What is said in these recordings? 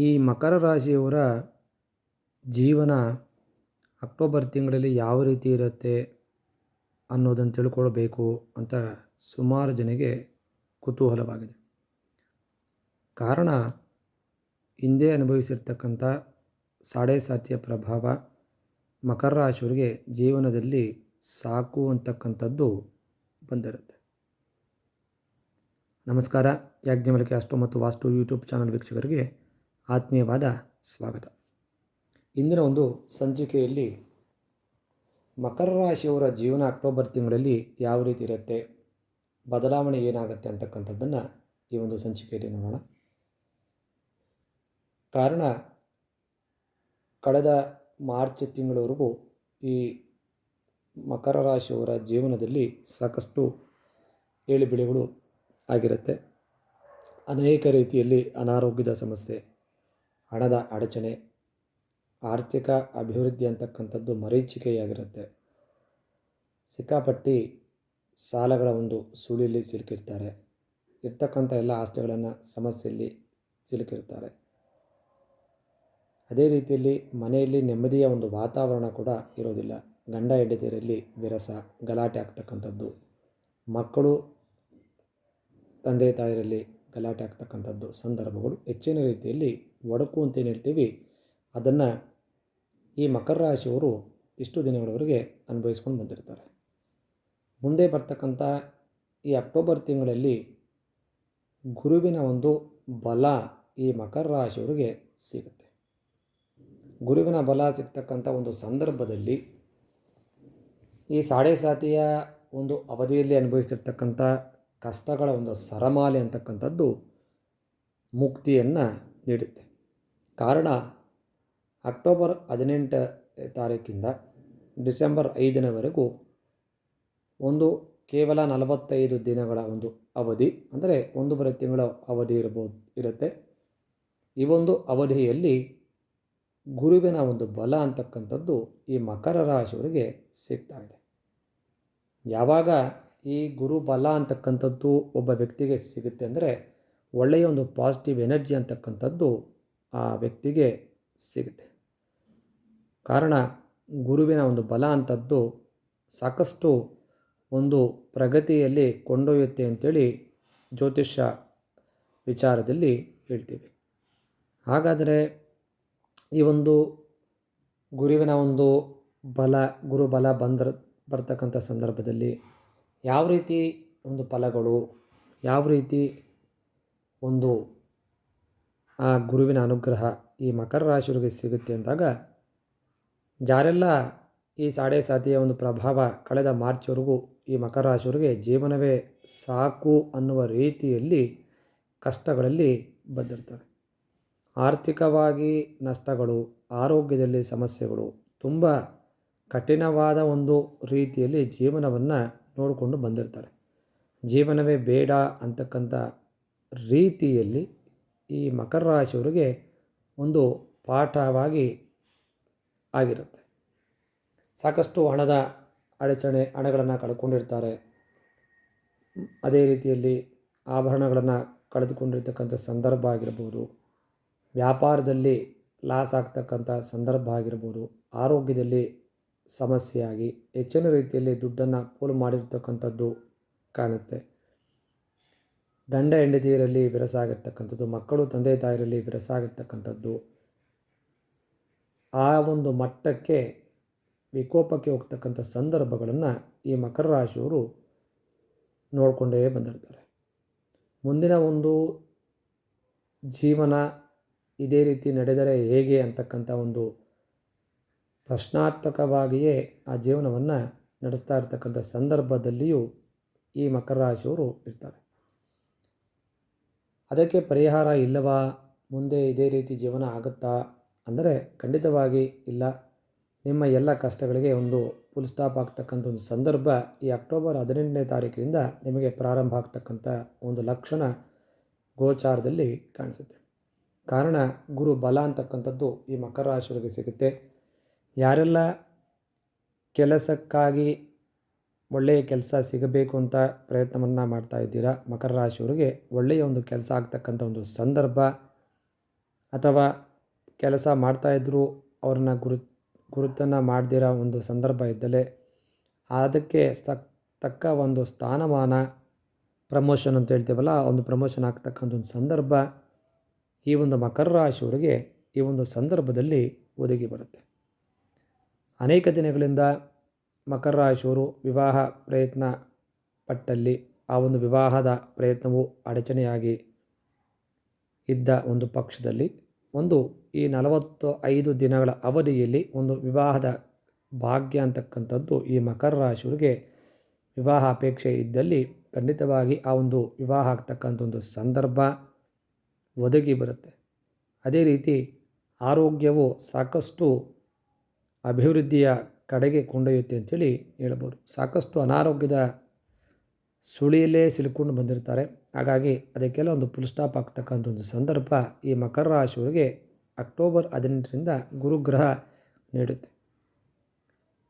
ಈ ಮಕರ ರಾಶಿಯವರ ಜೀವನ ಅಕ್ಟೋಬರ್ ತಿಂಗಳಲ್ಲಿ ಯಾವ ರೀತಿ ಇರುತ್ತೆ ಅನ್ನೋದನ್ನು ತಿಳ್ಕೊಳ್ಬೇಕು ಅಂತ ಸುಮಾರು ಜನಗೆ ಕುತೂಹಲವಾಗಿದೆ. ಕಾರಣ ಹಿಂದೆ ಅನುಭವಿಸಿರ್ತಕ್ಕಂಥ ಸಾಡೆಸಾತಿಯ ಪ್ರಭಾವ ಮಕರ ರಾಶಿಯವರಿಗೆ ಜೀವನದಲ್ಲಿ ಸಾಕು ಅಂತಕ್ಕಂಥದ್ದು ಬಂದಿರುತ್ತೆ. ನಮಸ್ಕಾರ. ಯಾಜ್ಞವಲ್ಕ್ಯ ಅಷ್ಟೋ ಮತ್ತು ವಾಸ್ತು ಯೂಟ್ಯೂಬ್ ಚಾನಲ್ ವೀಕ್ಷಕರಿಗೆ ಆತ್ಮೀಯವಾದ ಸ್ವಾಗತ. ಇಂದಿನ ಒಂದು ಸಂಚಿಕೆಯಲ್ಲಿ ಮಕರ ರಾಶಿಯವರ ಜೀವನ ಅಕ್ಟೋಬರ್ ತಿಂಗಳಲ್ಲಿ ಯಾವ ರೀತಿ ಇರುತ್ತೆ, ಬದಲಾವಣೆ ಏನಾಗುತ್ತೆ ಅಂತಕ್ಕಂಥದ್ದನ್ನು ಈ ಒಂದು ಸಂಚಿಕೆಯಲ್ಲಿ ನೋಡೋಣ. ಕಾರಣ ಕಳೆದ ಮಾರ್ಚ್ ತಿಂಗಳವರೆಗೂ ಈ ಮಕರ ರಾಶಿಯವರ ಜೀವನದಲ್ಲಿ ಸಾಕಷ್ಟು ಏಳುಬೀಳುಗಳು ಆಗಿರುತ್ತೆ. ಅನೇಕ ರೀತಿಯಲ್ಲಿ ಅನಾರೋಗ್ಯದ ಸಮಸ್ಯೆ, ಹಣದ ಅಡಚಣೆ, ಆರ್ಥಿಕ ಅಭಿವೃದ್ಧಿ ಅಂತಕ್ಕಂಥದ್ದು ಮರೀಚಿಕೆಯಾಗಿರುತ್ತೆ. ಸಿಕ್ಕಾಪಟ್ಟಿ ಸಾಲಗಳ ಒಂದು ಸುಳಿಯಲ್ಲಿ ಸಿಲುಕಿರ್ತಾರೆ. ಇರ್ತಕ್ಕಂಥ ಎಲ್ಲ ಆಸ್ತಿಗಳನ್ನು ಸಮಸ್ಯೆಯಲ್ಲಿ ಸಿಲುಕಿರ್ತಾರೆ. ಅದೇ ರೀತಿಯಲ್ಲಿ ಮನೆಯಲ್ಲಿ ನೆಮ್ಮದಿಯ ಒಂದು ವಾತಾವರಣ ಕೂಡ ಇರೋದಿಲ್ಲ. ಗಂಡ ಹೆಂಡತಿಯರಲ್ಲಿ ವಿರಸ, ಗಲಾಟೆ ಆಗ್ತಕ್ಕಂಥದ್ದು, ಮಕ್ಕಳು ತಂದೆ ತಾಯರಲ್ಲಿ ಗಲಾಟೆ ಆಗ್ತಕ್ಕಂಥದ್ದು ಸಂದರ್ಭಗಳು ಹೆಚ್ಚಿನ ರೀತಿಯಲ್ಲಿ ಒಡಕು ಅಂತೇನು ಹೇಳ್ತೀವಿ ಅದನ್ನು ಈ ಮಕರ ರಾಶಿಯವರು ಇಷ್ಟು ದಿನಗಳವರೆಗೆ ಅನುಭವಿಸ್ಕೊಂಡು ಬಂದಿರ್ತಾರೆ. ಮುಂದೆ ಬರ್ತಕ್ಕಂಥ ಈ ಅಕ್ಟೋಬರ್ ತಿಂಗಳಲ್ಲಿ ಗುರುವಿನ ಒಂದು ಬಲ ಈ ಮಕರ ರಾಶಿಯವರಿಗೆ ಸಿಗುತ್ತೆ. ಗುರುವಿನ ಬಲ ಸಿಗ್ತಕ್ಕಂಥ ಒಂದು ಸಂದರ್ಭದಲ್ಲಿ ಈ ಸಾಡೆಸಾತಿಯ ಒಂದು ಅವಧಿಯಲ್ಲಿ ಅನುಭವಿಸಿರ್ತಕ್ಕಂಥ ಕಷ್ಟಗಳ ಒಂದು ಸರಮಾಲೆ ಅಂತಕ್ಕಂಥದ್ದು ಮುಕ್ತಿಯನ್ನು ನೀಡುತ್ತೆ. ಕಾರಣ ಅಕ್ಟೋಬರ್ 18 ತಾರೀಕಿಂದ ಡಿಸೆಂಬರ್ 5 ಒಂದು ಕೇವಲ 45 ದಿನಗಳ ಒಂದು ಅವಧಿ, ಅಂದರೆ 1.5 ತಿಂಗಳ ಅವಧಿ ಇರುತ್ತೆ. ಈ ಒಂದು ಅವಧಿಯಲ್ಲಿ ಗುರುವಿನ ಒಂದು ಬಲ ಅಂತಕ್ಕಂಥದ್ದು ಈ ಮಕರ ರಾಶಿಯವರಿಗೆ ಸಿಗ್ತಾ ಇದೆ. ಯಾವಾಗ ಈ ಗುರು ಬಲ ಅಂತಕ್ಕಂಥದ್ದು ಒಬ್ಬ ವ್ಯಕ್ತಿಗೆ ಸಿಗುತ್ತೆ ಅಂದರೆ ಒಳ್ಳೆಯ ಒಂದು ಪಾಸಿಟಿವ್ ಎನರ್ಜಿ ಅಂತಕ್ಕಂಥದ್ದು ಆ ವ್ಯಕ್ತಿಗೆ ಸಿಗುತ್ತೆ. ಕಾರಣ ಗುರುವಿನ ಒಂದು ಬಲ ಅಂಥದ್ದು ಸಾಕಷ್ಟು ಒಂದು ಪ್ರಗತಿಯಲ್ಲಿ ಕೊಂಡೊಯ್ಯುತ್ತೆ ಅಂಥೇಳಿ ಜ್ಯೋತಿಷ್ಯ ವಿಚಾರದಲ್ಲಿ ಹೇಳ್ತೀವಿ. ಹಾಗಾದರೆ ಈ ಒಂದು ಗುರುವಿನ ಒಂದು ಗುರುಬಲ ಬರ್ತಕ್ಕಂಥ ಸಂದರ್ಭದಲ್ಲಿ ಯಾವ ರೀತಿ ಒಂದು ಫಲಗಳು, ಯಾವ ರೀತಿ ಒಂದು ಆ ಗುರುವಿನ ಅನುಗ್ರಹ ಈ ಮಕರ ರಾಶಿಯವರಿಗೆ ಸಿಗುತ್ತೆ ಅಂದಾಗ, ಯಾರೆಲ್ಲ ಈ ಸಾಡೆಸಾತಿಯ ಒಂದು ಪ್ರಭಾವ ಕಳೆದ ಮಾರ್ಚ್ವರೆಗೂ ಈ ಮಕರ ರಾಶಿಯವರಿಗೆ ಜೀವನವೇ ಸಾಕು ಅನ್ನುವ ರೀತಿಯಲ್ಲಿ ಕಷ್ಟಗಳಲ್ಲಿ ಬಂದಿರ್ತಾರೆ. ಆರ್ಥಿಕವಾಗಿ ನಷ್ಟಗಳು, ಆರೋಗ್ಯದಲ್ಲಿ ಸಮಸ್ಯೆಗಳು, ತುಂಬ ಕಠಿಣವಾದ ಒಂದು ರೀತಿಯಲ್ಲಿ ಜೀವನವನ್ನು ನೋಡಿಕೊಂಡು ಬಂದಿರ್ತಾರೆ. ಜೀವನವೇ ಬೇಡ ಅಂತಕ್ಕಂಥ ರೀತಿಯಲ್ಲಿ ಈ ಮಕರ ರಾಶಿಯವರಿಗೆ ಒಂದು ಪಾಠವಾಗಿ ಆಗಿರುತ್ತೆ. ಸಾಕಷ್ಟು ಹಣದ ಅಡಚಣೆ, ಹಣಗಳನ್ನು ಕಳ್ಕೊಂಡಿರ್ತಾರೆ. ಅದೇ ರೀತಿಯಲ್ಲಿ ಆಭರಣಗಳನ್ನು ಕಳೆದುಕೊಂಡಿರ್ತಕ್ಕಂಥ ಸಂದರ್ಭ ಆಗಿರ್ಬೋದು, ವ್ಯಾಪಾರದಲ್ಲಿ ಲಾಸ್ ಆಗ್ತಕ್ಕಂಥ ಸಂದರ್ಭ ಆಗಿರ್ಬೋದು, ಆರೋಗ್ಯದಲ್ಲಿ ಸಮಸ್ಯೆಯಾಗಿ ಹೆಚ್ಚಿನ ರೀತಿಯಲ್ಲಿ ದುಡ್ಡನ್ನು ಪೋಲು ಮಾಡಿರ್ತಕ್ಕಂಥದ್ದು ಕಾಣುತ್ತೆ. ಗಂಡ ಹೆಂಡತಿಯರಲ್ಲಿ ವಿರಸ ಆಗಿರ್ತಕ್ಕಂಥದ್ದು, ಮಕ್ಕಳು ತಂದೆ ತಾಯರಲ್ಲಿ ವಿರಸ ಆಗಿರ್ತಕ್ಕಂಥದ್ದು, ಆ ಒಂದು ಮಟ್ಟಕ್ಕೆ ವಿಕೋಪಕ್ಕೆ ಹೋಗ್ತಕ್ಕಂಥ ಸಂದರ್ಭಗಳನ್ನು ಈ ಮಕರ ರಾಶಿಯವರು ನೋಡಿಕೊಂಡೇ ಬಂದಿರ್ತಾರೆ. ಮುಂದಿನ ಒಂದು ಜೀವನ ಇದೇ ರೀತಿ ನಡೆದರೆ ಹೇಗೆ ಅಂತಕ್ಕಂಥ ಒಂದು ಪ್ರಶ್ನಾರ್ಥಕವಾಗಿಯೇ ಆ ಜೀವನವನ್ನು ನಡೆಸ್ತಾ ಇರ್ತಕ್ಕಂಥ ಸಂದರ್ಭದಲ್ಲಿಯೂ ಈ ಮಕರ ರಾಶಿಯವರು ಇರ್ತಾರೆ. ಅದಕ್ಕೆ ಪರಿಹಾರ ಇಲ್ಲವಾ, ಮುಂದೆ ಇದೇ ರೀತಿ ಜೀವನ ಆಗುತ್ತಾ ಅಂದರೆ ಖಂಡಿತವಾಗಿ ಇಲ್ಲ. ನಿಮ್ಮ ಎಲ್ಲ ಕಷ್ಟಗಳಿಗೆ ಒಂದು ಫುಲ್ ಸ್ಟಾಪ್ ಆಗ್ತಕ್ಕಂಥ ಒಂದು ಸಂದರ್ಭ ಈ ಅಕ್ಟೋಬರ್ 18ನೇ ತಾರೀಕಿನಿಂದ ನಿಮಗೆ ಪ್ರಾರಂಭ ಆಗ್ತಕ್ಕಂಥ ಒಂದು ಲಕ್ಷಣ ಗೋಚಾರದಲ್ಲಿ ಕಾಣಿಸುತ್ತೆ. ಕಾರಣ ಗುರು ಬಲ ಅಂತಕ್ಕಂಥದ್ದು ಈ ಮಕರ ರಾಶಿಯವರಿಗೆ ಸಿಗುತ್ತೆ. ಯಾರೆಲ್ಲ ಕೆಲಸಕ್ಕಾಗಿ ಒಳ್ಳೆಯ ಕೆಲಸ ಸಿಗಬೇಕು ಅಂತ ಪ್ರಯತ್ನವನ್ನು ಮಾಡ್ತಾ ಇದ್ದೀರಾ, ಮಕರ ರಾಶಿಯವರಿಗೆ ಒಳ್ಳೆಯ ಒಂದು ಕೆಲಸ ಆಗ್ತಕ್ಕಂಥ ಒಂದು ಸಂದರ್ಭ. ಅಥವಾ ಕೆಲಸ ಮಾಡ್ತಾಯಿದ್ರು ಅವ್ರನ್ನ ಗುರುತನ್ನು ಮಾಡ್ದಿರೋ ಒಂದು ಸಂದರ್ಭ ಇದ್ದಲ್ಲಿ ಅದಕ್ಕೆ ತಕ್ಕ ಒಂದು ಸ್ಥಾನಮಾನ, ಪ್ರಮೋಷನ್ ಅಂತ ಹೇಳ್ತೀವಲ್ಲ, ಒಂದು ಪ್ರಮೋಷನ್ ಆಗ್ತಕ್ಕಂಥ ಒಂದು ಸಂದರ್ಭ ಈ ಒಂದು ಮಕರ ರಾಶಿಯವರಿಗೆ ಈ ಒಂದು ಸಂದರ್ಭದಲ್ಲಿ ಒದಗಿ ಬರುತ್ತೆ. ಅನೇಕ ದಿನಗಳಿಂದ ಮಕರ ರಾಶಿಯವರು ವಿವಾಹ ಪ್ರಯತ್ನ ಪಟ್ಟಲ್ಲಿ ಆ ಒಂದು ವಿವಾಹದ ಪ್ರಯತ್ನವು ಅಡಚಣೆಯಾಗಿ ಇದ್ದ ಒಂದು ಪಕ್ಷದಲ್ಲಿ ಈ 45 ದಿನಗಳ ಅವಧಿಯಲ್ಲಿ ಒಂದು ವಿವಾಹದ ಭಾಗ್ಯ ಅಂತಕ್ಕಂಥದ್ದು ಈ ಮಕರ ರಾಶಿಯವರಿಗೆ ವಿವಾಹ ಅಪೇಕ್ಷೆ ಇದ್ದಲ್ಲಿ ಖಂಡಿತವಾಗಿ ಆ ಒಂದು ವಿವಾಹ ಆಗ್ತಕ್ಕಂಥ ಒಂದು ಸಂದರ್ಭ ಒದಗಿ ಬರುತ್ತೆ. ಅದೇ ರೀತಿ ಆರೋಗ್ಯವು ಸಾಕಷ್ಟು ಅಭಿವೃದ್ಧಿಯ ಕಡೆಗೆ ಕೊಂಡೊಯ್ಯುತ್ತೆ ಅಂತೇಳಿ ಹೇಳ್ಬೋದು. ಸಾಕಷ್ಟು ಅನಾರೋಗ್ಯದ ಸುಳಿಯಲ್ಲೇ ಸಿಲುಕೊಂಡು ಬಂದಿರ್ತಾರೆ. ಹಾಗಾಗಿ ಅದಕ್ಕೆಲ್ಲ ಒಂದು ಫುಲ್ ಸ್ಟಾಪ್ ಆಗ್ತಕ್ಕಂಥ ಒಂದು ಸಂದರ್ಭ ಈ ಮಕರ ರಾಶಿಯವರಿಗೆ ಅಕ್ಟೋಬರ್ 18ರಿಂದ ಗುರುಗ್ರಹ ನೀಡುತ್ತೆ.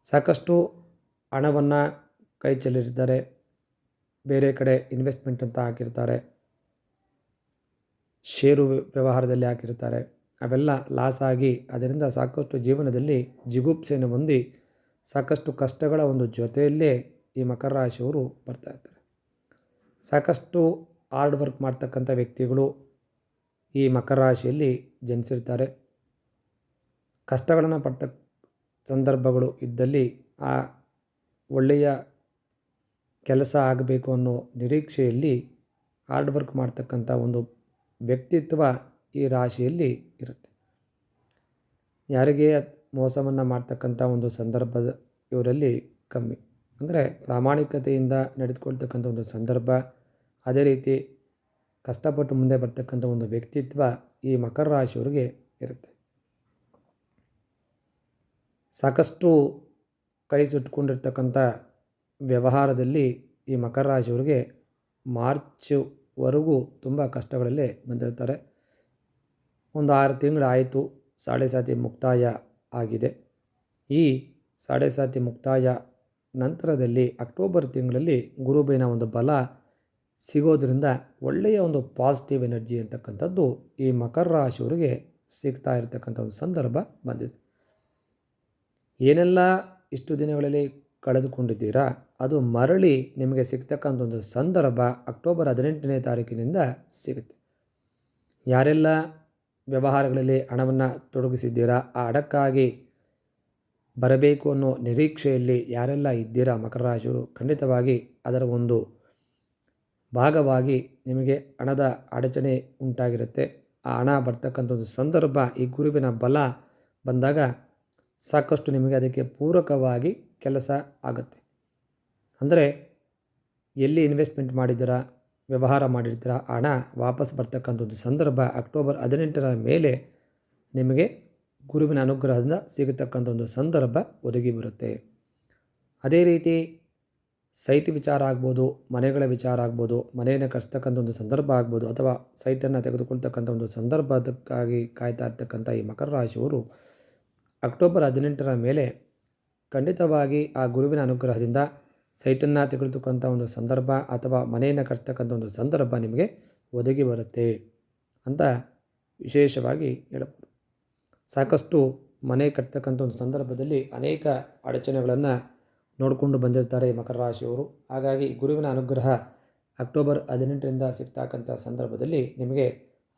ಸಾಕಷ್ಟು ಹಣವನ್ನು ಕೈ ಚೆಲ್ಲಿರ್ತಾರೆ, ಬೇರೆ ಕಡೆ ಇನ್ವೆಸ್ಟ್ಮೆಂಟ್ ಅಂತ ಹಾಕಿರ್ತಾರೆ, ಷೇರು ವ್ಯವಹಾರದಲ್ಲಿ ಹಾಕಿರ್ತಾರೆ. ಅವೆಲ್ಲ ಲಾಸ್ ಆಗಿ ಅದರಿಂದ ಸಾಕಷ್ಟು ಜೀವನದಲ್ಲಿ ಜಿಗುಪ್ಸೆಯನ್ನು ಹೊಂದಿ ಸಾಕಷ್ಟು ಕಷ್ಟಗಳ ಒಂದು ಜೊತೆಯಲ್ಲೇ ಈ ಮಕರ ರಾಶಿಯವರು ಬರ್ತಾ ಇರ್ತಾರೆ. ಸಾಕಷ್ಟು ಹಾರ್ಡ್ ವರ್ಕ್ ಮಾಡ್ತಕ್ಕಂಥ ವ್ಯಕ್ತಿಗಳು ಈ ಮಕರ ರಾಶಿಯಲ್ಲಿ ಜನಿಸಿರ್ತಾರೆ. ಕಷ್ಟಗಳನ್ನು ಪಡ್ತ ಸಂದರ್ಭಗಳು ಇದ್ದಲ್ಲಿ ಆ ಒಳ್ಳೆಯ ಕೆಲಸ ಆಗಬೇಕು ಅನ್ನೋ ನಿರೀಕ್ಷೆಯಲ್ಲಿ ಹಾರ್ಡ್ ವರ್ಕ್ ಮಾಡ್ತಕ್ಕಂಥ ಒಂದು ವ್ಯಕ್ತಿತ್ವ ಈ ರಾಶಿಯಲ್ಲಿ ಇರುತ್ತೆ. ಯಾರಿಗೆ ಮೋಸವನ್ನು ಮಾಡ್ತಕ್ಕಂಥ ಒಂದು ಸಂದರ್ಭದ ಇವರಲ್ಲಿ ಕಮ್ಮಿ. ಅಂದರೆ ಪ್ರಾಮಾಣಿಕತೆಯಿಂದ ನಡೆದುಕೊಳ್ತಕ್ಕಂಥ ಒಂದು ಸಂದರ್ಭ, ಅದೇ ರೀತಿ ಕಷ್ಟಪಟ್ಟು ಮುಂದೆ ಬರ್ತಕ್ಕಂಥ ಒಂದು ವ್ಯಕ್ತಿತ್ವ ಈ ಮಕರ ರಾಶಿಯವರಿಗೆ ಇರುತ್ತೆ. ಸಾಕಷ್ಟು ಕೈ ಸುಟ್ಕೊಂಡಿರ್ತಕ್ಕಂಥ ವ್ಯವಹಾರದಲ್ಲಿ ಈ ಮಕರ ರಾಶಿಯವರಿಗೆ ಮಾರ್ಚ್ವರೆಗೂ ತುಂಬ ಕಷ್ಟಗಳಲ್ಲೇ ಬಂದಿರ್ತಾರೆ. ಒಂದು 6 ತಿಂಗಳಾಯಿತು, ಸಾಡೆ ಸಾತಿ ಮುಕ್ತಾಯ ಆಗಿದೆ. ಈ ಸಾಡೆ ಸಾತಿ ಮುಕ್ತಾಯ ನಂತರದಲ್ಲಿ ಅಕ್ಟೋಬರ್ ತಿಂಗಳಲ್ಲಿ ಗುರುಬಿನ ಒಂದು ಬಲ ಸಿಗೋದ್ರಿಂದ ಒಳ್ಳೆಯ ಒಂದು ಪಾಸಿಟಿವ್ ಎನರ್ಜಿ ಅಂತಕ್ಕಂಥದ್ದು ಈ ಮಕರ ರಾಶಿಯವರಿಗೆ ಸಿಗ್ತಾ ಇರತಕ್ಕಂಥ ಒಂದು ಸಂದರ್ಭ ಬಂದಿದೆ. ಏನೆಲ್ಲ ಇಷ್ಟು ದಿನಗಳಲ್ಲಿ ಕಳೆದುಕೊಂಡಿದ್ದೀರಾ ಅದು ಮರಳಿ ನಿಮಗೆ ಸಿಗ್ತಕ್ಕಂಥ ಒಂದು ಸಂದರ್ಭ ಅಕ್ಟೋಬರ್ 18ನೇ ತಾರೀಕಿನಿಂದ ಸಿಗುತ್ತೆ. ಯಾರೆಲ್ಲ ವ್ಯವಹಾರಗಳಲ್ಲಿ ಹಣವನ್ನು ತೊಡಗಿಸಿದ್ದೀರಾ, ಆ ಹಣಕ್ಕಾಗಿ ಬರಬೇಕು ಅನ್ನೋ ನಿರೀಕ್ಷೆಯಲ್ಲಿ ಯಾರೆಲ್ಲ ಇದ್ದೀರಾ ಮಕರ ರಾಶಿಯವರು, ಖಂಡಿತವಾಗಿ ಅದರ ಒಂದು ಭಾಗವಾಗಿ ನಿಮಗೆ ಹಣದ ಅಡಚಣೆ ಉಂಟಾಗಿರುತ್ತೆ. ಆ ಹಣ ಬರ್ತಕ್ಕಂಥ ಒಂದು ಸಂದರ್ಭ ಈ ಗುರುವಿನ ಬಲ ಬಂದಾಗ ಸಾಕಷ್ಟು ನಿಮಗೆ ಅದಕ್ಕೆ ಪೂರಕವಾಗಿ ಕೆಲಸ ಆಗುತ್ತೆ. ಅಂದರೆ ಎಲ್ಲಿ ಇನ್ವೆಸ್ಟ್ಮೆಂಟ್ ಮಾಡಿದ್ದೀರಾ, ವ್ಯವಹಾರ ಮಾಡಿರ್ತೀರಾ, ಹಣ ವಾಪಸ್ ಬರ್ತಕ್ಕಂಥ ಒಂದು ಸಂದರ್ಭ ಅಕ್ಟೋಬರ್ 18ರ ಮೇಲೆ ನಿಮಗೆ ಗುರುವಿನ ಅನುಗ್ರಹದಿಂದ ಸಿಗತಕ್ಕಂಥ ಒಂದು ಸಂದರ್ಭ ಒದಗಿ ಬರುತ್ತೆ. ಅದೇ ರೀತಿ ಸೈಟ್ ವಿಚಾರ ಆಗ್ಬೋದು, ಮನೆಗಳ ವಿಚಾರ ಆಗ್ಬೋದು, ಮನೆಯನ್ನು ಕಟ್ಸ್ತಕ್ಕಂಥ ಒಂದು ಸಂದರ್ಭ ಆಗ್ಬೋದು, ಅಥವಾ ಸೈಟನ್ನು ತೆಗೆದುಕೊಳ್ತಕ್ಕಂಥ ಒಂದು ಸಂದರ್ಭದಕ್ಕಾಗಿ ಕಾಯ್ತಾ ಇರ್ತಕ್ಕಂಥ ಈ ಮಕರ ರಾಶಿಯವರು ಅಕ್ಟೋಬರ್ 18ರ ಮೇಲೆ ಖಂಡಿತವಾಗಿ ಆ ಗುರುವಿನ ಅನುಗ್ರಹದಿಂದ ಸೈಟನ್ನು ತೆಗೆದುಕೊಂಥ ಒಂದು ಸಂದರ್ಭ ಅಥವಾ ಮನೆಯನ್ನು ಕಟ್ಸ್ತಕ್ಕಂಥ ಒಂದು ಸಂದರ್ಭ ನಿಮಗೆ ಒದಗಿ ಬರುತ್ತೆ ಅಂತ ವಿಶೇಷವಾಗಿ ಹೇಳಬಹುದು. ಸಾಕಷ್ಟು ಮನೆ ಕಟ್ತಕ್ಕಂಥ ಒಂದು ಸಂದರ್ಭದಲ್ಲಿ ಅನೇಕ ಅಡಚಣೆಗಳನ್ನು ನೋಡಿಕೊಂಡು ಬಂದಿರ್ತಾರೆ ಈ ಮಕರ ರಾಶಿಯವರು. ಹಾಗಾಗಿ ಗುರುವಿನ ಅನುಗ್ರಹ ಅಕ್ಟೋಬರ್ 18ರಿಂದ ಸಿಗ್ತಕ್ಕಂಥ ಸಂದರ್ಭದಲ್ಲಿ ನಿಮಗೆ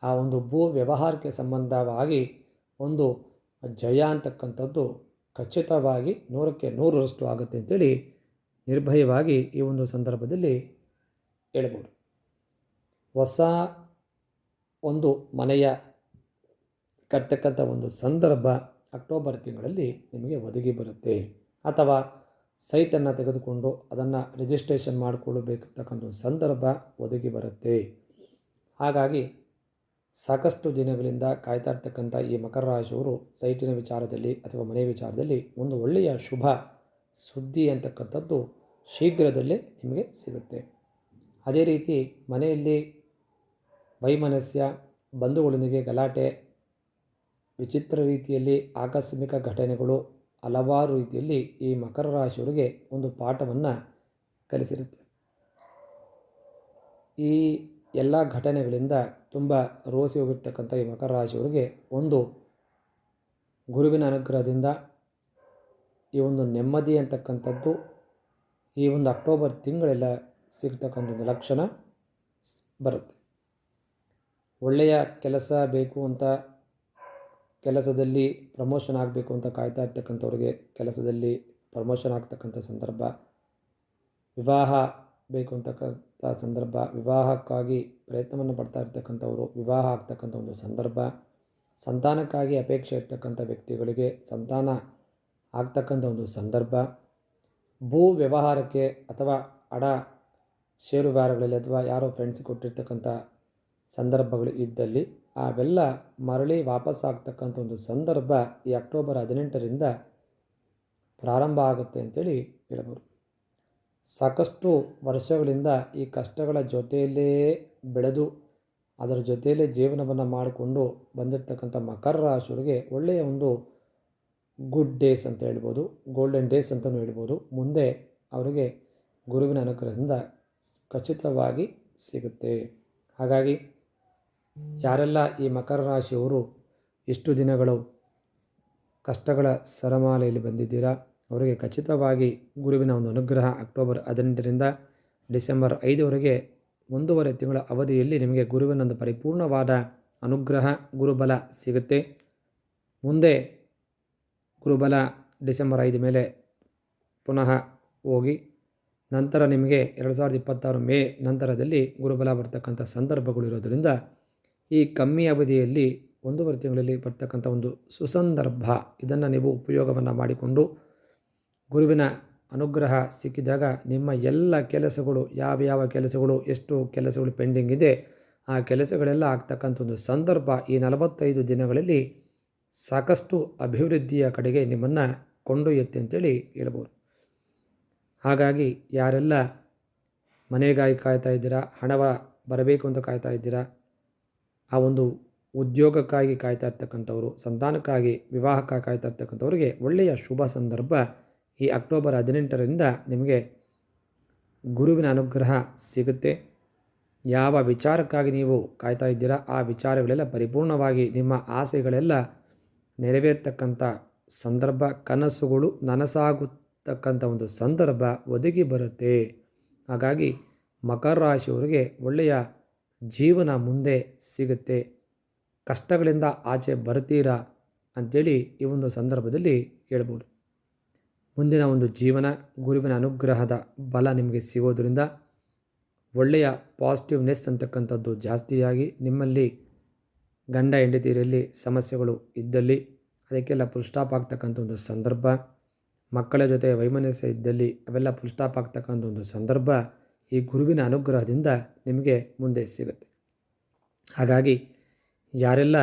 ಆ ಒಂದು ಭೂ ವ್ಯವಹಾರಕ್ಕೆ ಸಂಬಂಧವಾಗಿ ಒಂದು ಜಯ ಅಂತಕ್ಕಂಥದ್ದು ಖಚಿತವಾಗಿ 100ಕ್ಕೆ 100ರಷ್ಟು ಆಗುತ್ತೆ ಅಂತೇಳಿ ನಿರ್ಭಯವಾಗಿ ಈ ಒಂದು ಸಂದರ್ಭದಲ್ಲಿ ಹೇಳ್ಬೋದು. ಹೊಸ ಒಂದು ಮನೆಯ ಕಟ್ಟತಕ್ಕಂಥ ಒಂದು ಸಂದರ್ಭ ಅಕ್ಟೋಬರ್ ತಿಂಗಳಲ್ಲಿ ನಿಮಗೆ ಒದಗಿ ಬರುತ್ತೆ. ಅಥವಾ ಸೈಟನ್ನು ತೆಗೆದುಕೊಂಡು ಅದನ್ನು ರಿಜಿಸ್ಟ್ರೇಷನ್ ಮಾಡಿಕೊಳ್ಳಬೇಕತಕ್ಕಂಥ ಒಂದು ಸಂದರ್ಭ ಒದಗಿ ಬರುತ್ತೆ. ಹಾಗಾಗಿ ಸಾಕಷ್ಟು ದಿನಗಳಿಂದ ಕಾಯ್ತಾ ಇರ್ತಕ್ಕಂಥ ಈ ಮಕರ ರಾಶಿಯವರು ಸೈಟಿನ ವಿಚಾರದಲ್ಲಿ ಅಥವಾ ಮನೆ ವಿಚಾರದಲ್ಲಿ ಒಂದು ಒಳ್ಳೆಯ ಶುಭ ಸುದ್ದಿ ಅಂತಕ್ಕಂಥದ್ದು ಶೀಘ್ರದಲ್ಲೇ ನಿಮಗೆ ಸಿಗುತ್ತೆ. ಅದೇ ರೀತಿ ಮನೆಯಲ್ಲಿ ವೈಮನಸ್ಯ, ಬಂಧುಗಳೊಂದಿಗೆ ಗಲಾಟೆ, ವಿಚಿತ್ರ ರೀತಿಯಲ್ಲಿ ಆಕಸ್ಮಿಕ ಘಟನೆಗಳು ಹಲವಾರು ರೀತಿಯಲ್ಲಿ ಈ ಮಕರ ರಾಶಿಯವರಿಗೆ ಒಂದು ಪಾಠವನ್ನು ಕಲಿಸಿರುತ್ತೆ. ಈ ಎಲ್ಲ ಘಟನೆಗಳಿಂದ ತುಂಬ ರೋಸಿ ಹೋಗಿರ್ತಕ್ಕಂಥ ಈ ಮಕರ ರಾಶಿಯವರಿಗೆ ಒಂದು ಗುರುವಿನ ಅನುಗ್ರಹದಿಂದ ಈ ಒಂದು ನೆಮ್ಮದಿ ಅಂತಕ್ಕಂಥದ್ದು ಈ ಒಂದು ಅಕ್ಟೋಬರ್ ತಿಂಗಳೆಲ್ಲ ಸಿಗ್ತಕ್ಕಂಥ ಒಂದು ಲಕ್ಷಣ ಬರುತ್ತೆ. ಒಳ್ಳೆಯ ಕೆಲಸ ಬೇಕು ಅಂತ, ಕೆಲಸದಲ್ಲಿ ಪ್ರಮೋಷನ್ ಆಗಬೇಕು ಅಂತ ಕಾಯ್ತಾ ಇರ್ತಕ್ಕಂಥವ್ರಿಗೆ ಕೆಲಸದಲ್ಲಿ ಪ್ರಮೋಷನ್ ಆಗ್ತಕ್ಕಂಥ ಸಂದರ್ಭ, ವಿವಾಹ ಬೇಕು ಅಂತಕ್ಕಂಥ ಸಂದರ್ಭ, ವಿವಾಹಕ್ಕಾಗಿ ಪ್ರಯತ್ನವನ್ನು ಪಡ್ತಾ ಇರ್ತಕ್ಕಂಥವರು ವಿವಾಹ ಆಗ್ತಕ್ಕಂಥ ಒಂದು ಸಂದರ್ಭ, ಸಂತಾನಕ್ಕಾಗಿ ಅಪೇಕ್ಷೆ ಇರ್ತಕ್ಕಂಥ ವ್ಯಕ್ತಿಗಳಿಗೆ ಸಂತಾನ ಆಗ್ತಕ್ಕಂಥ ಒಂದು ಸಂದರ್ಭ, ಭೂ ವ್ಯವಹಾರಕ್ಕೆ ಅಥವಾ ಹಣ ಷೇರು ವ್ಯವಹಾರಗಳಲ್ಲಿ ಅಥವಾ ಯಾರೋ ಫ್ರೆಂಡ್ಸ್ ಕೊಟ್ಟಿರ್ತಕ್ಕಂಥ ಸಂದರ್ಭಗಳು ಇದ್ದಲ್ಲಿ ಅವೆಲ್ಲ ಮರಳಿ ವಾಪಸ್ ಆಗ್ತಕ್ಕಂಥ ಒಂದು ಸಂದರ್ಭ ಈ ಅಕ್ಟೋಬರ್ 18ರಿಂದ ಪ್ರಾರಂಭ ಆಗುತ್ತೆ ಅಂತೇಳಿ ಹೇಳ್ಬೋದು. ಸಾಕಷ್ಟು ವರ್ಷಗಳಿಂದ ಈ ಕಷ್ಟಗಳ ಜೊತೆಯಲ್ಲೇ ಬೆಳೆದು ಅದರ ಜೊತೆಯಲ್ಲೇ ಜೀವನವನ್ನು ಮಾಡಿಕೊಂಡು ಬಂದಿರತಕ್ಕಂಥ ಮಕರ ರಾಶಿಯವರಿಗೆ ಒಳ್ಳೆಯ ಒಂದು ಗುಡ್ ಡೇಸ್ ಅಂತ ಹೇಳ್ಬೋದು, ಗೋಲ್ಡನ್ ಡೇಸ್ ಅಂತಲೂ ಹೇಳ್ಬೋದು. ಮುಂದೆ ಅವರಿಗೆ ಗುರುವಿನ ಅನುಗ್ರಹದಿಂದ ಖಚಿತವಾಗಿ ಸಿಗುತ್ತೆ. ಹಾಗಾಗಿ ಯಾರೆಲ್ಲ ಈ ಮಕರ ರಾಶಿಯವರು ಇಷ್ಟು ದಿನಗಳು ಕಷ್ಟಗಳ ಸರಮಾಲೆಯಲ್ಲಿ ಬಂದಿದ್ದೀರಾ ಅವರಿಗೆ ಖಚಿತವಾಗಿ ಗುರುವಿನ ಒಂದು ಅನುಗ್ರಹ ಅಕ್ಟೋಬರ್ 18ರಿಂದ ಡಿಸೆಂಬರ್ 5ವರೆಗೆ 1.5 ತಿಂಗಳ ಅವಧಿಯಲ್ಲಿ ನಿಮಗೆ ಗುರುವಿನ ಒಂದು ಪರಿಪೂರ್ಣವಾದ ಅನುಗ್ರಹ ಗುರುಬಲ ಸಿಗುತ್ತೆ. ಮುಂದೆ ಗುರುಬಲ ಡಿಸೆಂಬರ್ 5 ಮೇಲೆ ಪುನಃ ಹೋಗಿ ನಂತರ ನಿಮಗೆ 2026 ಮೇ ನಂತರದಲ್ಲಿ ಗುರುಬಲ ಬರ್ತಕ್ಕಂಥ ಸಂದರ್ಭಗಳು ಇರೋದರಿಂದ ಈ ಕಮ್ಮಿ ಅವಧಿಯಲ್ಲಿ 1.5 ತಿಂಗಳಲ್ಲಿ ಬರ್ತಕ್ಕಂಥ ಒಂದು ಸುಸಂದರ್ಭ, ಇದನ್ನು ನೀವು ಉಪಯೋಗವನ್ನು ಮಾಡಿಕೊಂಡು ಗುರುವಿನ ಅನುಗ್ರಹ ಸಿಕ್ಕಿದಾಗ ನಿಮ್ಮ ಎಲ್ಲ ಕೆಲಸಗಳು ಯಾವ ಕೆಲಸಗಳು ಎಷ್ಟು ಕೆಲಸಗಳು ಪೆಂಡಿಂಗ್ ಇದೆ ಆ ಕೆಲಸಗಳೆಲ್ಲ ಆಗ್ತಕ್ಕಂಥ ಒಂದು ಸಂದರ್ಭ ಈ 45 ದಿನಗಳಲ್ಲಿ ಸಾಕಷ್ಟು ಅಭಿವೃದ್ಧಿಯ ಕಡೆಗೆ ನಿಮ್ಮನ್ನು ಕೊಂಡೊಯ್ಯುತ್ತೆ ಅಂತೇಳಿ ಹೇಳ್ಬೋದು. ಹಾಗಾಗಿ ಯಾರೆಲ್ಲ ಮನೆಗಾಗಿ ಕಾಯ್ತಾ ಇದ್ದೀರಾ, ಹಣವ ಬರಬೇಕು ಅಂತ ಕಾಯ್ತಾ ಇದ್ದೀರಾ, ಆ ಒಂದು ಉದ್ಯೋಗಕ್ಕಾಗಿ ಕಾಯ್ತಾ ಇರ್ತಕ್ಕಂಥವ್ರು, ಸಂತಾನಕ್ಕಾಗಿ ವಿವಾಹಕ್ಕಾಗಿ ಕಾಯ್ತಾ ಇರ್ತಕ್ಕಂಥವ್ರಿಗೆ ಒಳ್ಳೆಯ ಶುಭ ಸಂದರ್ಭ ಈ ಅಕ್ಟೋಬರ್ 18ರಿಂದ ನಿಮಗೆ ಗುರುವಿನ ಅನುಗ್ರಹ ಸಿಗುತ್ತೆ. ಯಾವ ವಿಚಾರಕ್ಕಾಗಿ ನೀವು ಕಾಯ್ತಾ ಇದ್ದೀರಾ ಆ ವಿಚಾರಗಳೆಲ್ಲ ಪರಿಪೂರ್ಣವಾಗಿ ನಿಮ್ಮ ಆಸೆಗಳೆಲ್ಲ ನೆರವೇರ್ತಕ್ಕಂಥ ಸಂದರ್ಭ, ಕನಸುಗಳು ನನಸಾಗುತ್ತಕ್ಕಂಥ ಒಂದು ಸಂದರ್ಭ ಒದಗಿ ಬರುತ್ತೆ. ಹಾಗಾಗಿ ಮಕರ ರಾಶಿಯವರಿಗೆ ಒಳ್ಳೆಯ ಜೀವನ ಮುಂದೆ ಸಿಗುತ್ತೆ. ಕಷ್ಟಗಳಿಂದ ಆಚೆ ಬರ್ತೀರಾ ಅಂಥೇಳಿ ಈ ಒಂದು ಸಂದರ್ಭದಲ್ಲಿ ಹೇಳ್ಬೋದು. ಮುಂದಿನ ಒಂದು ಜೀವನ ಗುರುವಿನ ಅನುಗ್ರಹದ ಬಲ ನಿಮಗೆ ಸಿಗೋದರಿಂದ ಒಳ್ಳೆಯ ಪಾಸಿಟಿವ್ನೆಸ್ ಅಂತಕ್ಕಂಥದ್ದು ಜಾಸ್ತಿಯಾಗಿ ನಿಮ್ಮಲ್ಲಿ ಗಂಡ ಹೆಂಡತಿಯರಲ್ಲಿ ಸಮಸ್ಯೆಗಳು ಇದ್ದಲ್ಲಿ ಅದಕ್ಕೆಲ್ಲ ಪುಲ್ಸ್ಟಾಪ್ ಆಗ್ತಕ್ಕಂಥ ಒಂದು ಸಂದರ್ಭ, ಮಕ್ಕಳ ಜೊತೆ ವೈಮನಸ್ಯ ಇದ್ದಲ್ಲಿ ಅವೆಲ್ಲ ಪುಲ್ಸ್ಟಾಪ್ ಆಗ್ತಕ್ಕಂಥ ಒಂದು ಸಂದರ್ಭ ಈ ಗುರುವಿನ ಅನುಗ್ರಹದಿಂದ ನಿಮಗೆ ಮುಂದೆ ಸಿಗುತ್ತೆ. ಹಾಗಾಗಿ ಯಾರೆಲ್ಲ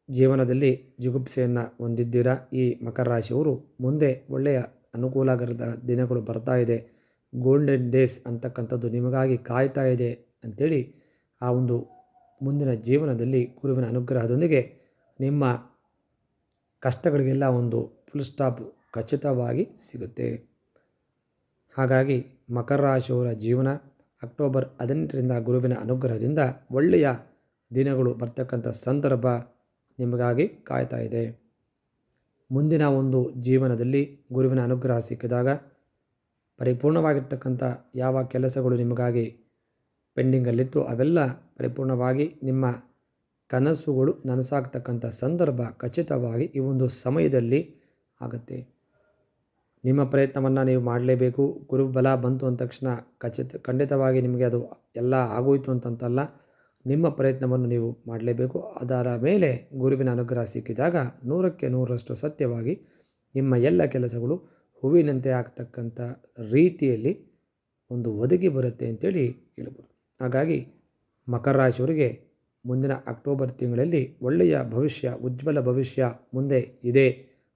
ಜೀವನದಲ್ಲಿ ಜಿಗುಪ್ಸೆಯನ್ನು ಹೊಂದಿದ್ದೀರಾ ಈ ಮಕರ ರಾಶಿಯವರು ಮುಂದೆ ಒಳ್ಳೆಯ ಅನುಕೂಲಕರದ ದಿನಗಳು ಬರ್ತಾ ಇದೆ, ಗೋಲ್ಡನ್ ಡೇಸ್ ಅಂತಕ್ಕಂಥದ್ದು ನಿಮಗಾಗಿ ಕಾಯ್ತಾ ಇದೆ ಅಂಥೇಳಿ ಆ ಒಂದು ಮುಂದಿನ ಜೀವನದಲ್ಲಿ ಗುರುವಿನ ಅನುಗ್ರಹದೊಂದಿಗೆ ನಿಮ್ಮ ಕಷ್ಟಗಳಿಗೆಲ್ಲ ಒಂದು ಫುಲ್ ಸ್ಟಾಪ್ ಖಚಿತವಾಗಿ ಸಿಗುತ್ತೆ. ಹಾಗಾಗಿ ಮಕರ ರಾಶಿಯವರ ಜೀವನ ಅಕ್ಟೋಬರ್ 18ರಿಂದ ಗುರುವಿನ ಅನುಗ್ರಹದಿಂದ ಒಳ್ಳೆಯ ದಿನಗಳು ಬರ್ತಕ್ಕಂಥ ಸಂದರ್ಭ ನಿಮಗಾಗಿ ಕಾಯ್ತಾ ಇದೆ. ಮುಂದಿನ ಒಂದು ಜೀವನದಲ್ಲಿ ಗುರುವಿನ ಅನುಗ್ರಹ ಸಿಕ್ಕಿದಾಗ ಪರಿಪೂರ್ಣವಾಗಿರ್ತಕ್ಕಂಥ ಯಾವ ಕೆಲಸಗಳು ನಿಮಗಾಗಿ ಪೆಂಡಿಂಗಲ್ಲಿತ್ತು ಅವೆಲ್ಲ ಪರಿಪೂರ್ಣವಾಗಿ ನಿಮ್ಮ ಕನಸುಗಳು ನನಸಾಗ್ತಕ್ಕಂಥ ಸಂದರ್ಭ ಖಚಿತವಾಗಿ ಈ ಒಂದು ಸಮಯದಲ್ಲಿ ಆಗುತ್ತೆ. ನಿಮ್ಮ ಪ್ರಯತ್ನವನ್ನು ನೀವು ಮಾಡಲೇಬೇಕು. ಗುರುಬಲ ಬಂತು ಅಂದ ತಕ್ಷಣ ಖಂಡಿತವಾಗಿ ನಿಮಗೆ ಅದು ಎಲ್ಲ ಆಗೋಯ್ತು ಅಂತಂತಲ್ಲ, ನಿಮ್ಮ ಪ್ರಯತ್ನವನ್ನು ನೀವು ಮಾಡಲೇಬೇಕು. ಅದರ ಮೇಲೆ ಗುರುವಿನ ಅನುಗ್ರಹ ಸಿಕ್ಕಿದಾಗ 100ಕ್ಕೆ 100ರಷ್ಟು ಸತ್ಯವಾಗಿ ನಿಮ್ಮ ಎಲ್ಲ ಕೆಲಸಗಳು ಹೂವಿನಂತೆ ಆಗ್ತಕ್ಕಂಥ ರೀತಿಯಲ್ಲಿ ಒಂದು ಒದಗಿ ಬರುತ್ತೆ ಅಂತೇಳಿ ಹೇಳ್ಬೋದು. ಹಾಗಾಗಿ ಮಕರ ರಾಶಿಯವರಿಗೆ ಮುಂದಿನ ಅಕ್ಟೋಬರ್ ತಿಂಗಳಲ್ಲಿ ಒಳ್ಳೆಯ ಭವಿಷ್ಯ, ಉಜ್ವಲ ಭವಿಷ್ಯ ಮುಂದೆ ಇದೆ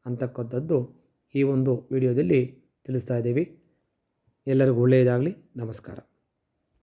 ಅಂತಕ್ಕಂಥದ್ದು ಈ ಒಂದು ವಿಡಿಯೋದಲ್ಲಿ ತಿಳಿಸ್ತಾ ಇದ್ದೀವಿ. ಎಲ್ಲರಿಗೂ ಒಳ್ಳೆಯದಾಗಲಿ. ನಮಸ್ಕಾರ.